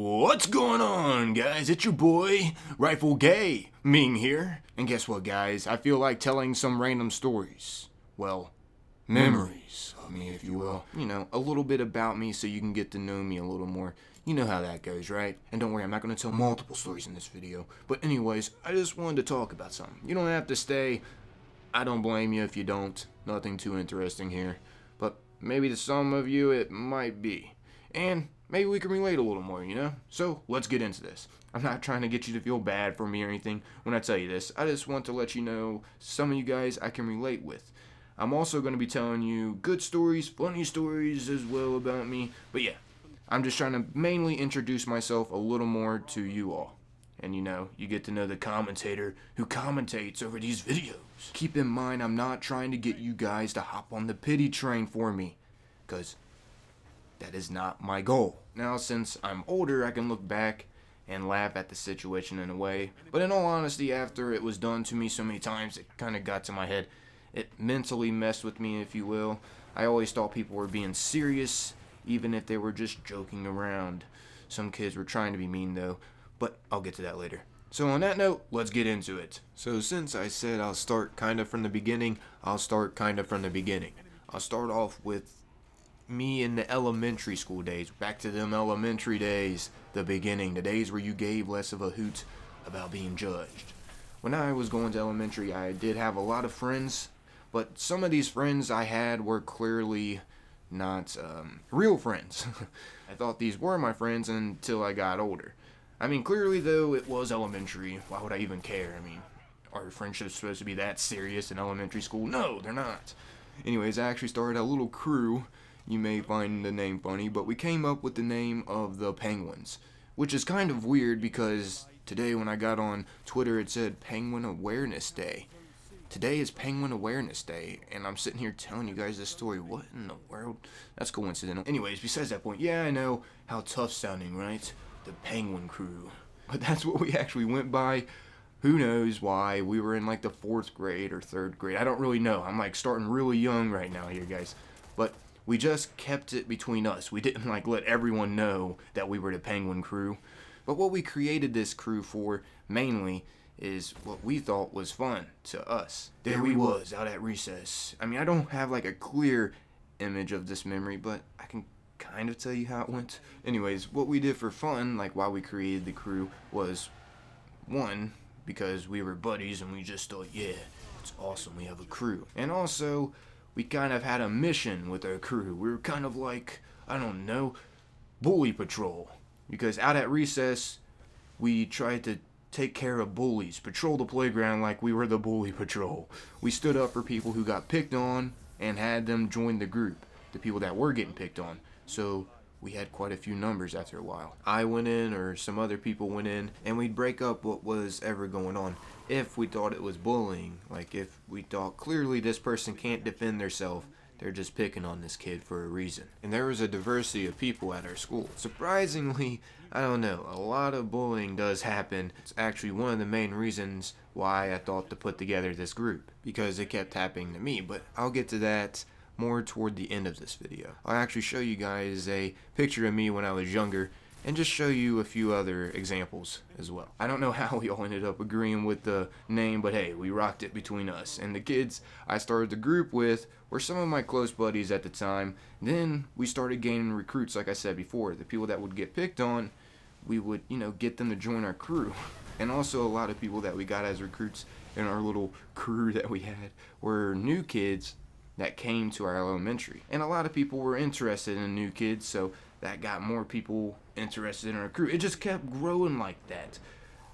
What's going on, guys? It's your boy, Rifle Gay Ming here. And guess what, guys? I feel like telling some random stories. Well, memories of me, if you will. You know, a little bit about me so you can get to know me a little more. You know how that goes, right? And don't worry, I'm not going to tell multiple stories in this video. But anyways, I just wanted to talk about something. You don't have to stay. I don't blame you if you don't. Nothing too interesting here. But maybe to some of you, it might be. And maybe we can relate a little more, you know? So, let's get into this. I'm not trying to get you to feel bad for me or anything when I tell you this. I just want to let you know some of you guys I can relate with. I'm also going to be telling you good stories, funny stories as well about me. But yeah, I'm just trying to mainly introduce myself a little more to you all. And you know, you get to know the commentator who commentates over these videos. Keep in mind, I'm not trying to get you guys to hop on the pity train for me. Because that is not my goal. Now, since I'm older, I can look back and laugh at the situation in a way. But in all honesty, after it was done to me so many times, it kind of got to my head. It mentally messed with me, if you will. I always thought people were being serious, even if they were just joking around. Some kids were trying to be mean, though. But I'll get to that later. So on that note, let's get into it. So since I said I'll start kind of from the beginning, I'll start kind of from the beginning. I'll start off with me in the elementary school days. Back to them elementary days, the beginning, the days where you gave less of a hoot about being judged. When I was going to elementary, I did have a lot of friends, but some of these friends I had were clearly not real friends. I thought these were my friends until I got older. I mean, clearly though, it was elementary. Why would I even care? I mean, are friendships supposed to be that serious in elementary school? No, they're not. Anyways, I actually started a little crew. You may find the name funny, but we came up with the name of the Penguins, which is kind of weird because today when I got on Twitter it said Penguin Awareness Day. Today is Penguin Awareness Day, and I'm sitting here telling you guys this story. What in the world? That's coincidental. Anyways, besides that point, yeah, I know how tough sounding, right? The Penguin Crew. But that's what we actually went by. Who knows why? We were in like the 4th grade or 3rd grade. I don't really know. I'm like starting really young right now here, guys. But we just kept it between us. We didn't like let everyone know that we were the Penguin Crew. But what we created this crew for mainly is what we thought was fun to us. There we was out at recess. I mean, I don't have like a clear image of this memory, but I can kind of tell you how it went. Anyways, what we did for fun, like why we created the crew, was one, because we were buddies and we just thought, yeah, it's awesome, we have a crew. And also, we kind of had a mission with our crew. We were kind of like, I don't know, bully patrol. Because out at recess, we tried to take care of bullies, patrol the playground like we were the bully patrol. We stood up for people who got picked on and had them join the group, the people that were getting picked on. So we had quite a few numbers after a while. I went in, or some other people went in, and we'd break up what was ever going on. If we thought it was bullying, like if we thought clearly this person can't defend themselves, they're just picking on this kid for a reason. And there was a diversity of people at our school. Surprisingly, I don't know, a lot of bullying does happen. It's actually one of the main reasons why I thought to put together this group, because it kept happening to me, but I'll get to that more toward the end of this video. I'll actually show you guys a picture of me when I was younger, and just show you a few other examples as well. I don't know how we all ended up agreeing with the name, but hey, we rocked it between us. And the kids I started the group with were some of my close buddies at the time. Then we started gaining recruits, like I said before. The people that would get picked on, we would, you know, get them to join our crew. And also a lot of people that we got as recruits in our little crew that we had were new kids that came to our elementary. And a lot of people were interested in new kids, so that got more people interested in our crew. It just kept growing like that.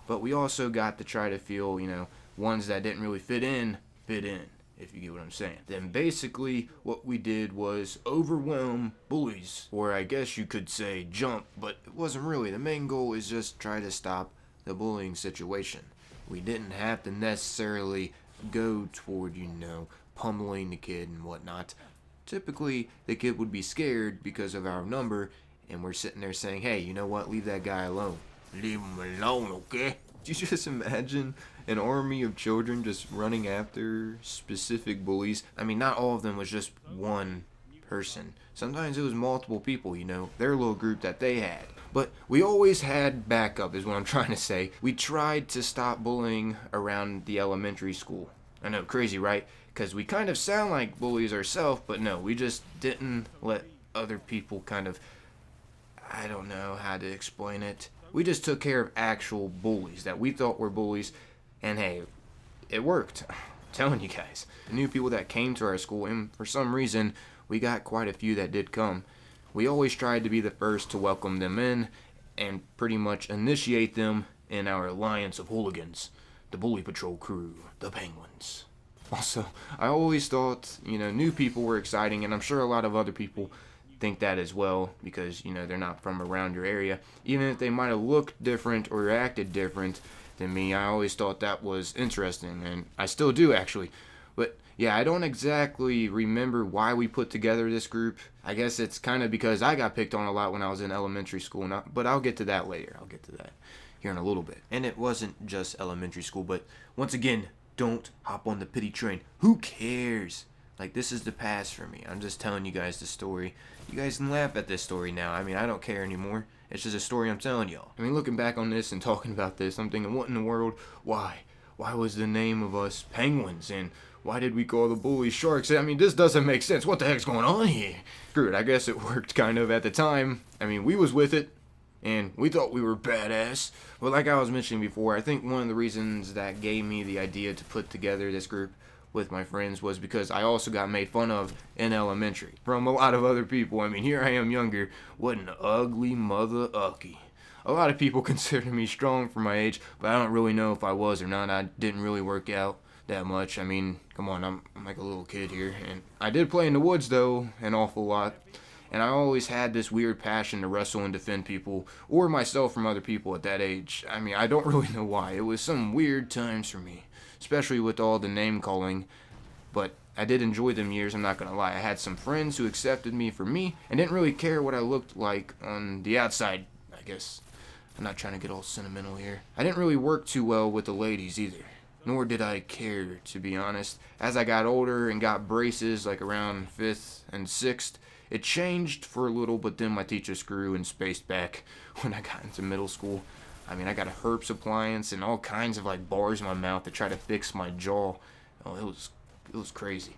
But we also got to try to feel, you know, ones that didn't really fit in, if you get what I'm saying. Then basically what we did was overwhelm bullies, or I guess you could say jump, but it wasn't really. The main goal is just try to stop the bullying situation. We didn't have to necessarily go toward, you know, pummeling the kid and whatnot. Typically, the kid would be scared because of our number, and we're sitting there saying, hey, you know what, leave that guy alone. Leave him alone, okay? Do you just imagine an army of children just running after specific bullies? I mean, not all of them was just one person. Sometimes it was multiple people, you know, their little group that they had. But we always had backup, is what I'm trying to say. We tried to stop bullying around the elementary school. I know, crazy, right? Because we kind of sound like bullies ourselves, but no, we just didn't let other people kind of, I don't know how to explain it. We just took care of actual bullies that we thought were bullies, and hey, it worked. I'm telling you guys. The new people that came to our school, and for some reason, we got quite a few that did come. We always tried to be the first to welcome them in and pretty much initiate them in our alliance of hooligans, the Bully Patrol crew, the Penguins. Also, I always thought, new people were exciting, and I'm sure a lot of other people think that as well because, they're not from around your area. Even if they might have looked different or acted different than me, I always thought that was interesting, and I still do actually. But yeah, I don't exactly remember why we put together this group. I guess it's kind of because I got picked on a lot when I was in elementary school, but I'll get to that later. I'll get to that here in a little bit. And it wasn't just elementary school, but once again, don't hop on the pity train. Who cares? Like, this is the past for me. I'm just telling you guys the story. You guys can laugh at this story now. I mean, I don't care anymore. It's just a story I'm telling y'all. I mean, looking back on this and talking about this, I'm thinking, what in the world? Why? Why was the name of us Penguins? And why did we call the bullies Sharks? I mean, this doesn't make sense. What the heck's going on here? Screw it. I guess it worked kind of at the time. I mean, we was with it, and we thought we were badass. But like I was mentioning before, I think one of the reasons that gave me the idea to put together this group with my friends was because I also got made fun of in elementary from a lot of other people. I mean, here I am younger. What an ugly mother ucky. A lot of people consider me strong for my age, but I don't really know if I was or not. I didn't really work out that much. I mean, come on, I'm like a little kid here. And I did play in the woods, though, an awful lot. And I always had this weird passion to wrestle and defend people, or myself from other people at that age. I mean, I don't really know why. It was some weird times for me, especially with all the name calling. But I did enjoy them years, I'm not going to lie. I had some friends who accepted me for me and didn't really care what I looked like on the outside, I guess. I'm not trying to get all sentimental here. I didn't really work too well with the ladies either. Nor did I care, to be honest. As I got older and got braces, like around 5th and 6th, it changed for a little, but then my teachers grew and spaced back when I got into middle school. I mean, I got a herpes appliance and all kinds of like bars in my mouth to try to fix my jaw. Oh, it was crazy.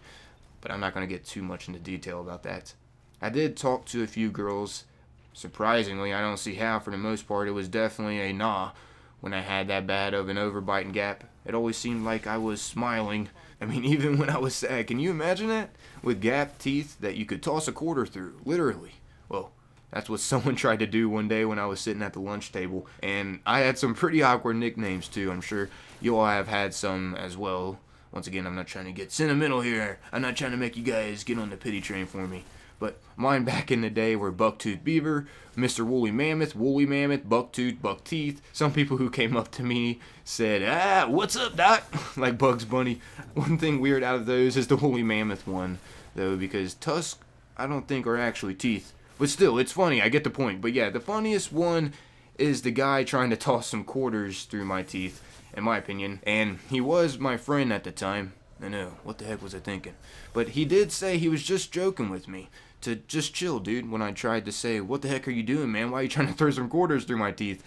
But I'm not going to get too much into detail about that. I did talk to a few girls. Surprisingly, I don't see how. For the most part, it was definitely a nah when I had that bad of an overbiting gap. It always seemed like I was smiling. I mean, even when I was sad. Can you imagine that? With gap teeth that you could toss a quarter through, literally. Well, that's what someone tried to do one day when I was sitting at the lunch table. And I had some pretty awkward nicknames too. I'm sure you all have had some as well. Once again, I'm not trying to get sentimental here. I'm not trying to make you guys get on the pity train for me. But mine back in the day were Bucktooth Beaver, Mr. Woolly Mammoth, Bucktooth, Buckteeth. Some people who came up to me said, what's up, Doc? Like Bugs Bunny. One thing weird out of those is the Woolly Mammoth one, though, because tusks, I don't think, are actually teeth. But still, it's funny. I get the point. But yeah, the funniest one is the guy trying to toss some quarters through my teeth, in my opinion. And he was my friend at the time. I know, what the heck was I thinking? But he did say he was just joking with me. To just chill, dude, when I tried to say, what the heck are you doing, man? Why are you trying to throw some quarters through my teeth?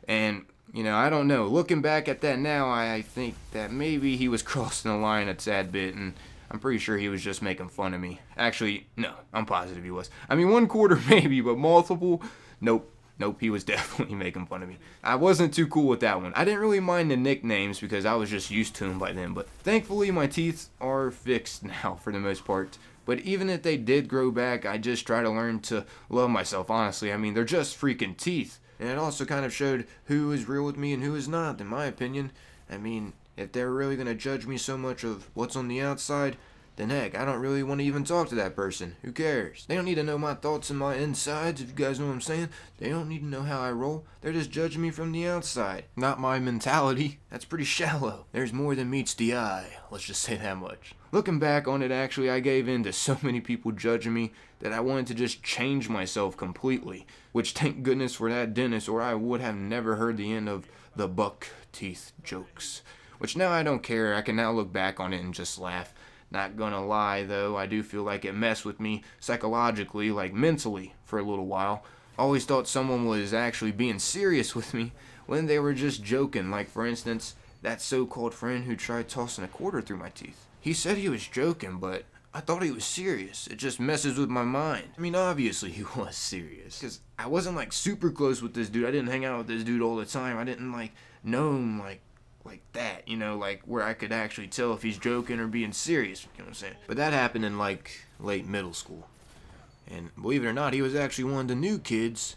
And, I don't know. Looking back at that now, I think that maybe he was crossing the line a tad bit, and I'm pretty sure he was just making fun of me. Actually, no, I'm positive he was. I mean, one quarter maybe, but multiple? Nope, he was definitely making fun of me. I wasn't too cool with that one. I didn't really mind the nicknames because I was just used to them by then, but thankfully my teeth are fixed now for the most part. But even if they did grow back, I just try to learn to love myself, honestly. I mean, they're just freaking teeth. And it also kind of showed who is real with me and who is not, in my opinion. I mean, if they're really going to judge me so much of what's on the outside, then heck, I don't really want to even talk to that person. Who cares? They don't need to know my thoughts and my insides, if you guys know what I'm saying. They don't need to know how I roll. They're just judging me from the outside, not my mentality. That's pretty shallow. There's more than meets the eye. Let's just say that much. Looking back on it, actually, I gave in to so many people judging me that I wanted to just change myself completely. Which, thank goodness for that dentist, or I would have never heard the end of the buck teeth jokes. Which now I don't care. I can now look back on it and just laugh. Not gonna lie, though, I do feel like it messed with me psychologically, like mentally, for a little while. always thought someone was actually being serious with me when they were just joking. Like, for instance, that so-called friend who tried tossing a quarter through my teeth. He said he was joking, but I thought he was serious. It just messes with my mind. I mean, obviously he was serious, because I wasn't like super close with this dude. I didn't hang out with this dude all the time. I didn't like know him like that, you know, like where I could actually tell if he's joking or being serious, you know what I'm saying? But that happened in like late middle school. And believe it or not, he was actually one of the new kids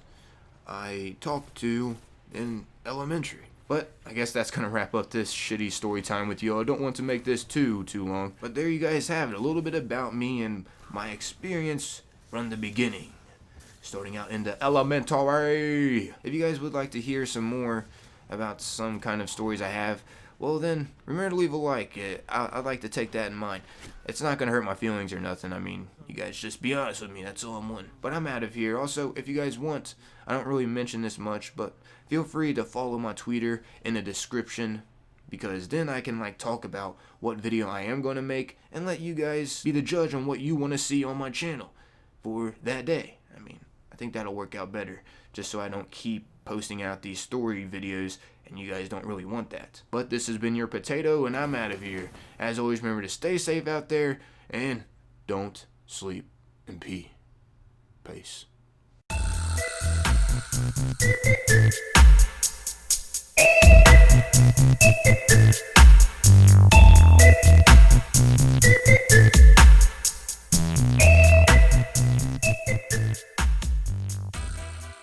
I talked to in elementary. But I guess that's gonna wrap up this shitty story time with you. I don't want to make this too long. But there you guys have it, a little bit about me and my experience from the beginning, starting out in the elementary. If you guys would like to hear some more about some kind of stories I have, well then, remember to leave a like. I'd like to take that in mind. It's not gonna hurt my feelings or nothing. I mean, you guys just be honest with me, that's all I'm wanting. But I'm out of here. Also, if you guys want, I don't really mention this much, but feel free to follow my Twitter in the description, because then I can like talk about what video I am gonna make and let you guys be the judge on what you want to see on my channel for that day. I mean, I think that'll work out better, just so I don't keep posting out these story videos and you guys don't really want that. But this has been your Potato, and I'm out of here. As always, remember to stay safe out there and don't sleep and pee. Peace.